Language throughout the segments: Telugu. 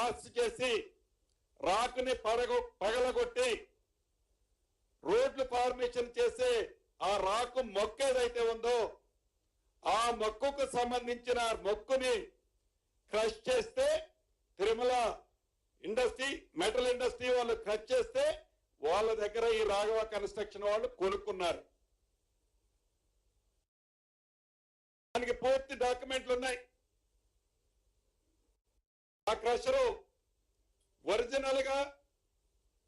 బ్లాస్ట్ చేసి రాకుని పగలగొట్టి రోడ్లు ఫార్మేషన్ చేసే ఆ రాకు మొక్క ఏదైతే ఉందో ఆ మొక్కకు సంబంధించిన మొక్కుని క్రష్ చేస్తే తిరుమల ఇండస్ట్రీ మెటల్ ఇండస్ట్రీ వాళ్ళు క్రష్ చేస్తే వాళ్ళ దగ్గర ఈ రాఘవ కన్స్ట్రక్షన్ వాళ్ళు కొనుక్కున్నారు. దానికి పూర్తి డాక్యుమెంట్లు ఉన్నాయి. ఆ క్రషరు ఒరిజినల్ గా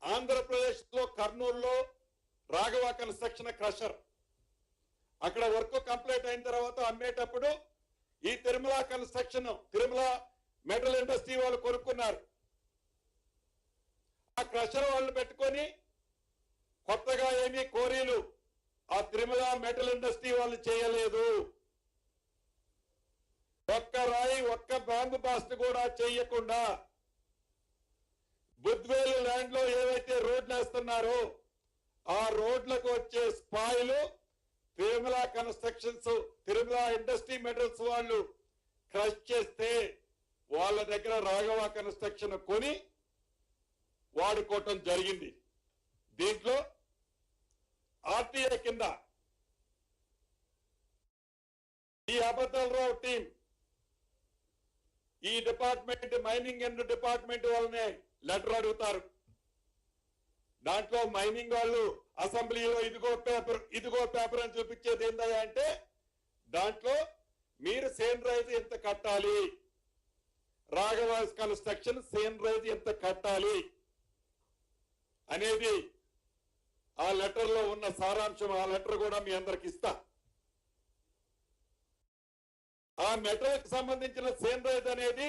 ఆంధ్రప్రదేశ్ లో కర్నూలులో రాఘవ కన్స్ట్రక్షన్ క్రషర్ అక్కడ వర్క్ కంప్లీట్ అయిన తర్వాత అమ్మేటప్పుడు ఈ Tirumala construction Tirumala metal industry వాళ్ళు కొనుక్కున్నారు. ఆ క్రషర్ వాళ్ళు పెట్టుకొని కొత్తగా ఏమీ కోరీలు ఆ తిరుమల మెటల్ ఇండస్ట్రీ వాళ్ళు చేయలేదు. ఒక్క రాయి ఒక్క బాంబు బాస్ట్ కూడా చేయకుండా బుద్వేలు ల్యాండ్ లో ఏవైతే రోడ్లు వేస్తున్నారో ఆ రోడ్లకు వచ్చే spoil Tirumala constructions Tirumala industry metals వాళ్ళు క్రష్ చేస్తే వాళ్ళ దగ్గర రాఘవ కన్స్ట్రక్షన్ కొని వాడుకోవటం జరిగింది. దీంట్లో ఆర్టీఐ కింద ఈ అబద్ధాలరావు టీం ఈ డిపార్ట్మెంట్ మైనింగ్ అండ్ డిపార్ట్మెంట్ వాళ్ళనే లెటర్ అడుగుతారు. దాంట్లో మైనింగ్ వాళ్ళు అసెంబ్లీలో ఇదిగో పేపర్ అని చూపించేది ఏందా అంటే దాంట్లో మీరు సేన్ రైజ్ ఎంత కట్టాలి, రాఘవ కన్స్ట్రక్షన్ సేన్ రైజ్ ఎంత కట్టాలి అనేది ఆ లెటర్ లో ఉన్న సారాంశం. ఆ లెటర్ కూడా మీ అందరికి ఇస్తా. ఆ మెటల్ కి సంబంధించిన సేన్ రైజ్ అనేది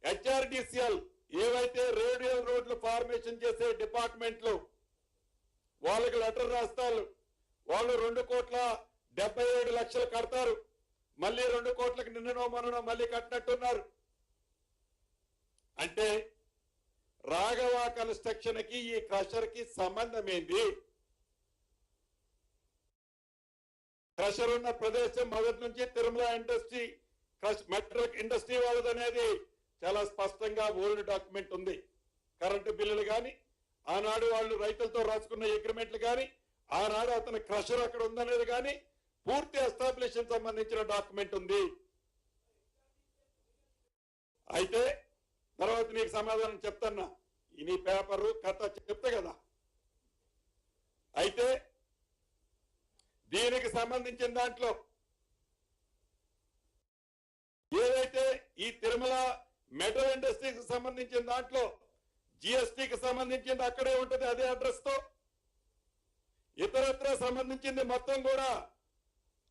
హెచ్ఆర్డిసిఎల్ ఏవైతే రేడియల్ రోడ్లు ఫార్మేషన్ చేసే డిపార్ట్మెంట్లు వాళ్ళకి లెటర్ రాస్తారు. వాళ్ళు 2,77,00,000 కడతారు. మళ్ళీ 2 కోట్లకు నిన్ననో మననో మళ్ళీ కట్టినట్టున్నారు. అంటే రాఘవ కన్స్ట్రక్షన్ కి ఈ క్రషర్ కి సంబంధం ఏంది? క్రషర్ ఉన్న ప్రదేశం మొదటి నుంచి తిరుమల ఇండస్ట్రీ మెటల్ ఇండస్ట్రీ వాళ్ళదనేది చాలా స్పష్టంగా ఓల్డ్ డాక్యుమెంట్ ఉంది. కరెంటు బిల్లులు కానీ ఆనాడు వాళ్ళు రైతులతో రాసుకున్న అగ్రిమెంట్లు కానీ ఆనాడు అతని క్రషర్ అక్కడ ఉందనేది కానీ పూర్తి ఎస్టాబ్లిషన్ సంబంధించిన డాక్యుమెంట్ ఉంది. అయితే తర్వాత నీకు సమాధానం చెప్తున్నా. నీ పేపరు కథ చెప్తే కదా. అయితే దీనికి సంబంధించిన దాంట్లో ఏదైతే ఈ తిరుమల మెటల్ ఇండస్ట్రీకి సంబంధించిన దాంట్లో జిఎస్టికి సంబంధించింది అక్కడే ఉంటుంది అదే అడ్రస్ తో. ఇతరత్ర సంబంధించింది మొత్తం కూడా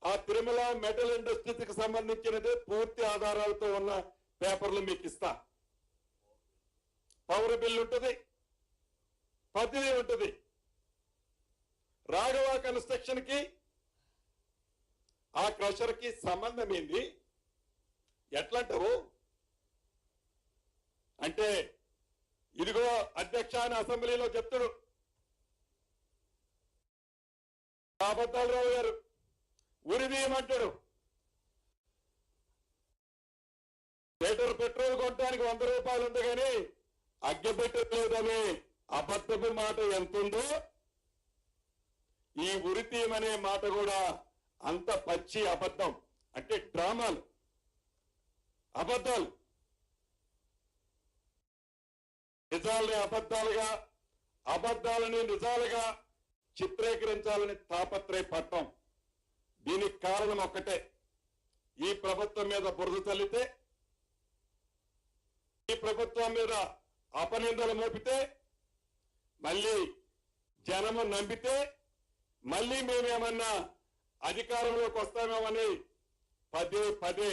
ఆ తిరుమల మెటల్ ఇండస్ట్రీకి సంబంధించినది పూర్తి ఆధారాలతో ఉన్న పేపర్లు మీకు ఇస్తా. పవర్ బిల్ ఉంటుంది, ప్రతిదీ ఉంటుంది. రాఘవ కన్స్ట్రక్షన్ కి ఆ క్రషర్ కి సంబంధం ఏంది? ఎట్లంటావు అంటే ఇదిగో అధ్యక్ష అని అసెంబ్లీలో చెప్తాడు రాబద్దాలరావు గారు. ఉరిదీయమంటాడు. లీటర్ పెట్రోల్ కొట్టడానికి 100 రూపాయలు ఉంది కానీ అగ్గపెట్టలేదనే అబద్ధపు మాట ఎంతుందో ఈ ఉరితీయమనే మాట కూడా అంత పచ్చి అబద్ధం. అంటే డ్రామాలు, అబద్ధాలు, నిజాలని అబద్ధాలుగా, అబద్ధాలని నిజాలుగా చిత్రీకరించాలని తాపత్రయపడటం. దీనికి కారణం ఒక్కటే, ఈ ప్రభుత్వం మీద బురద చల్లితే, ఈ ప్రభుత్వం మీద అపనిందలు మోపితే, మళ్ళీ జనము నమ్మితే మళ్ళీ మేమేమన్నా అధికారంలోకి వస్తామేమని పదే పదే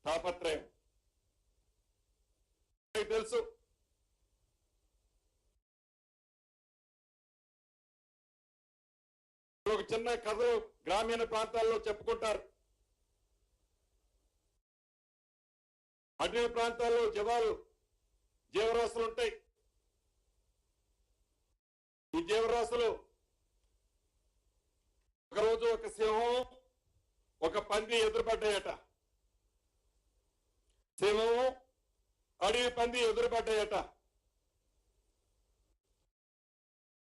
తాపత్రయం. తెలుసు ఒక చిన్న కథ గ్రామీణ ప్రాంతాల్లో చెప్పుకుంటారు. అటవీ ప్రాంతాల్లో జీవరాశులు ఉంటాయి. ఈ జీవరాశులు ఒకరోజు ఒక సింహం ఒక పంది ఎదురుపడ్డాయట. సింహం అడవి పంది ఎదురుపడ్డాయట.